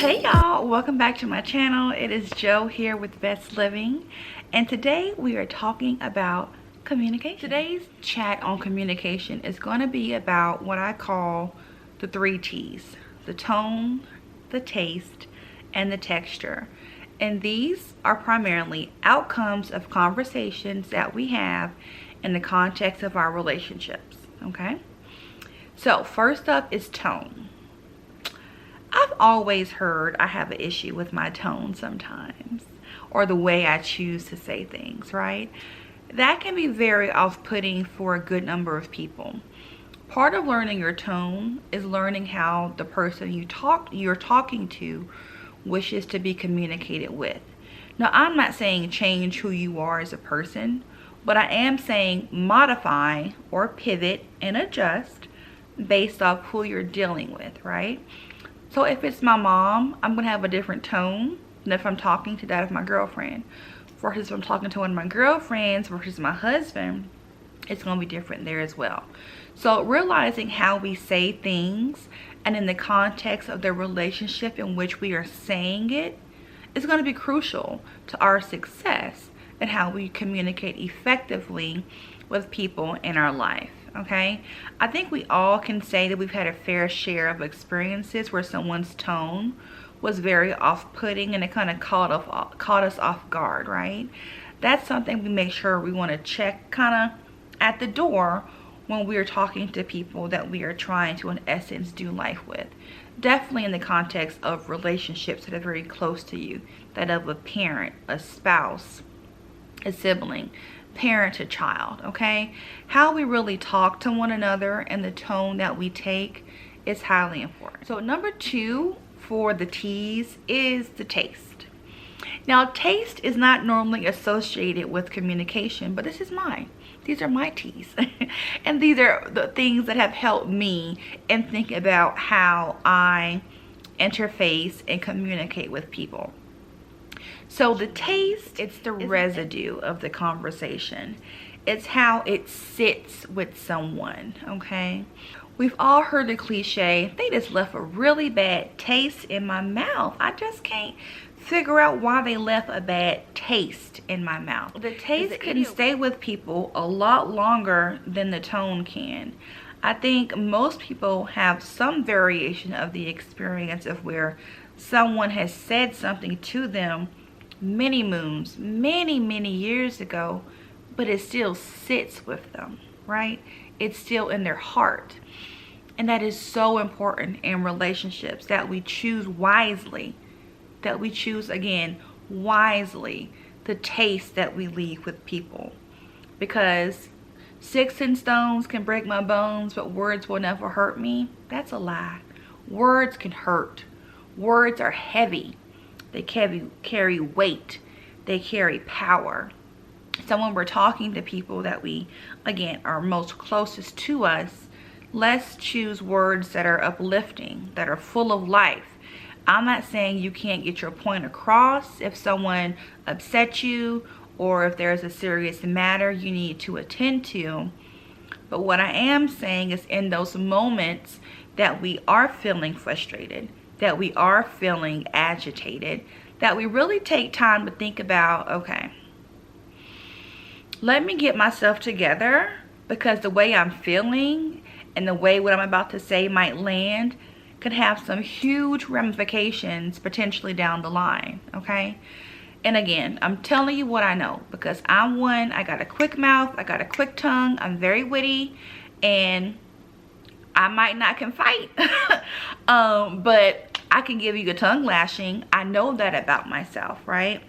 Hey y'all, welcome back to my channel. It is Joe here with Bess Living, and today we are talking about communication. Today's chat on communication is going to be about what I call the 3 T's: the tone, the taste, and the texture. And these are primarily outcomes of conversations that we have in the context of our relationships, okay? So first up is tone. I've always heard I have an issue with my tone sometimes, or the way I choose to say things, right? That can be very off-putting for a good number of people. Part of learning your tone is learning how the person you're talking to wishes to be communicated with. Now, I'm not saying change who you are as a person, but I am saying modify or pivot and adjust based off who you're dealing with, right? So if it's my mom, I'm going to have a different tone than if I'm talking to that of my girlfriend. Versus if I'm talking to one of my girlfriends versus my husband, it's going to be different there as well. So realizing how we say things and in the context of the relationship in which we are saying it is going to be crucial to our success and how we communicate effectively with people in our life. Okay, I think we all can say that we've had a fair share of experiences where someone's tone was very off-putting and it kind of caught us off guard, right? That's something we make sure we want to check kind of at the door when we're talking to people that we are trying to, in essence, do life with. Definitely in the context of relationships that are very close to you, that of a parent, a spouse, a sibling, parent to child, okay? How we really talk to one another and the tone that we take is highly important. So number 2 for the T's is the taste. Now, taste is not normally associated with communication, but this is mine. These are my T's. And these are the things that have helped me in thinking about how I interface and communicate with people. So the taste, it's the residue of the conversation. It's how it sits with someone, okay? We've all heard the cliche, they just left a really bad taste in my mouth. I just can't figure out why they left a bad taste in my mouth. The taste can stay with people a lot longer than the tone can. I think most people have some variation of the experience of where someone has said something to them many moons, many years ago, but it still sits with them, right? It's still in their heart. And that is so important in relationships, that we choose wisely, that we choose, again, wisely the taste that we leave with people. Because sticks and stones can break my bones, but words will never hurt me. That's a lie. Words can hurt. Words are heavy. They carry weight. They carry power. So when we're talking to people that we, again, are most closest to us, let's choose words that are uplifting, that are full of life. I'm not saying you can't get your point across if someone upset you or if there's a serious matter you need to attend to. But what I am saying is, in those moments that we are feeling frustrated, that we are feeling agitated, that we really take time to think about, okay, let me get myself together, because the way I'm feeling and the way what I'm about to say might land could have some huge ramifications potentially down the line, okay? And again, I'm telling you what I know, because I'm one, I got a quick mouth, I got a quick tongue, I'm very witty, and I might not can fight, but I can give you a tongue lashing. I know that about myself, right?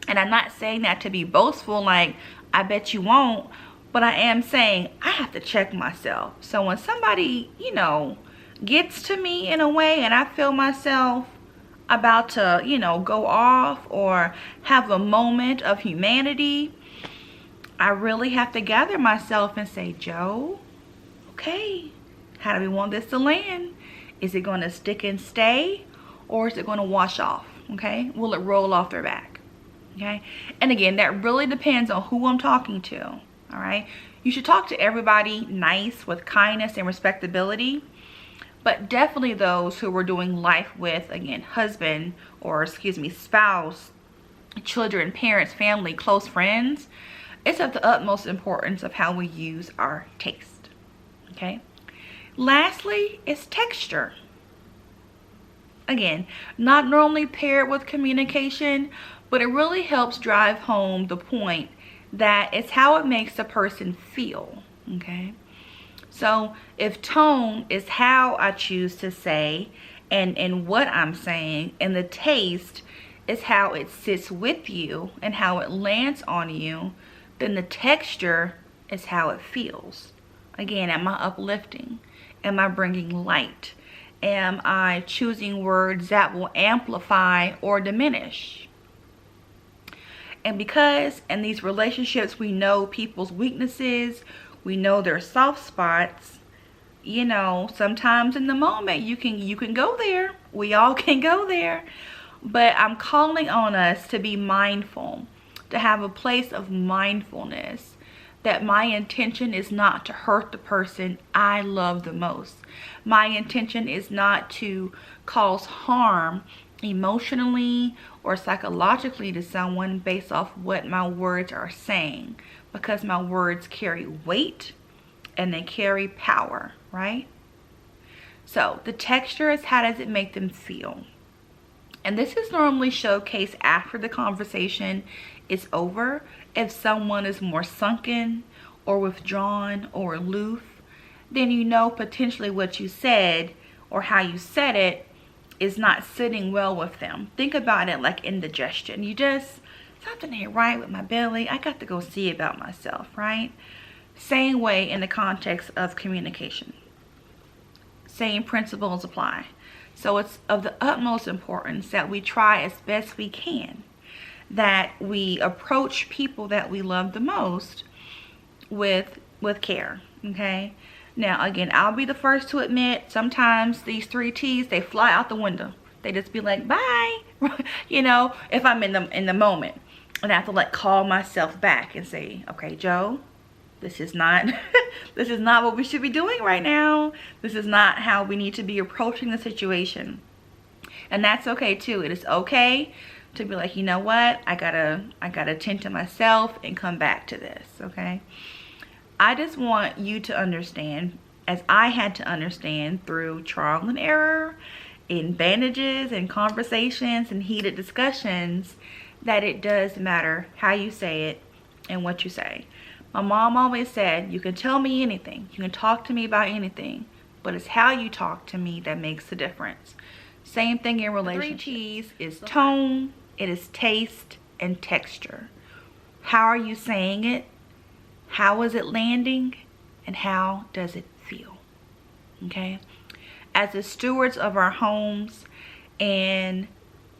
And I'm not saying that to be boastful, like, I bet you won't, but I am saying I have to check myself. So when somebody, you know, gets to me in a way and I feel myself about to, you know, go off or have a moment of humanity, I really have to gather myself and say, Joe, okay, how do we want this to land? Is it going to stick and stay, or is it going to wash off? Okay, will it roll off their back? Okay, and again, that really depends on who I'm talking to. All right, you should talk to everybody nice, with kindness and respectability, But definitely those who we're doing life with, again, husband, or excuse me, spouse, children, parents, family, close friends, it's of the utmost importance of how we use our taste. Okay. Lastly is texture. Again, not normally paired with communication, but it really helps drive home the point that it's how it makes a person feel. Okay. So if tone is how I choose to say and what I'm saying, and the taste is how it sits with you and how it lands on you, then the texture is how it feels. Again, am I uplifting? Am I bringing light? Am I choosing words that will amplify or diminish? And because in these relationships we know people's weaknesses, we know their soft spots, you know, sometimes in the moment you can go there. We all can go there. But I'm calling on us to be mindful, to have a place of mindfulness, that my intention is not to hurt the person I love the most. My intention is not to cause harm emotionally or psychologically to someone based off what my words are saying, because my words carry weight and they carry power, right? So the texture is, how does it make them feel? And this is normally showcased after the conversation is over. If someone is more sunken or withdrawn or aloof, then you know potentially what you said or how you said it is not sitting well with them. Think about it like indigestion. You just, something ain't right with my belly. I got to go see about myself, right? Same way in the context of communication. Same principles apply. So it's of the utmost importance that we try as best we can, that we approach people that we love the most with care, okay? Now, again, I'll be the first to admit, sometimes these 3 T's, they fly out the window. They just be like, bye, you know, if I'm in the moment. And I have to like call myself back and say, okay, Joe, this is not this is not what we should be doing right now. This is not how we need to be approaching the situation. And that's okay too. It is okay to be like, you know what, I gotta attend to myself and come back to this. Okay, I just want you to understand, as I had to understand through trial and error, in bandages and conversations and heated discussions, that it does matter how you say it and what you say. My mom always said, you can tell me anything, you can talk to me about anything, but it's how you talk to me that makes the difference. Same thing in relationships. 3 T's is tone, it is taste, and texture. How are you saying it? How is it landing? And how does it feel? Okay? As the stewards of our homes, and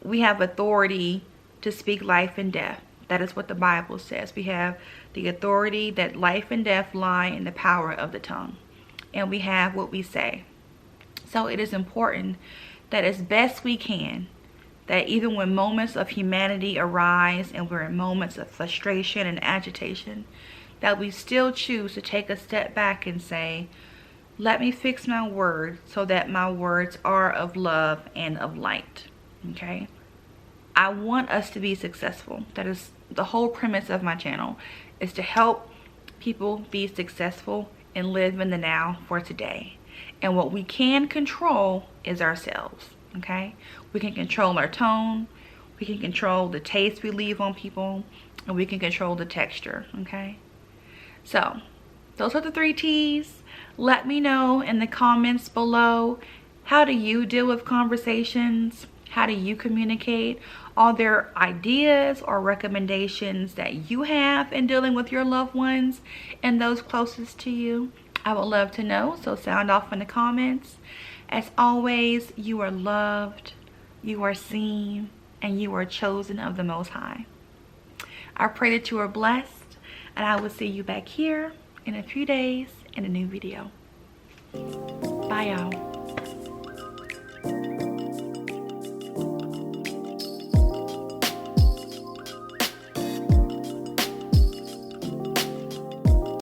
we have authority to speak life and death. That is what the Bible says. We have the authority that life and death lie in the power of the tongue. And we have what we say. So it is important that as best we can, that even when moments of humanity arise and we're in moments of frustration and agitation, that we still choose to take a step back and say, let me fix my words so that my words are of love and of light. Okay? I want us to be successful. That is the whole premise of my channel, is to help people be successful and live in the now for today. And what we can control is ourselves. Okay? We can control our tone, we can control the taste we leave on people, and we can control the texture. Okay? So those are the 3 T's. Let me know in the comments below, how do you deal with conversations? How do you communicate? Are there ideas or recommendations that you have in dealing with your loved ones and those closest to you? I would love to know, so sound off in the comments. As always, you are loved, you are seen, and you are chosen of the Most High. I pray that you are blessed, and I will see you back here in a few days in a new video. Bye, y'all.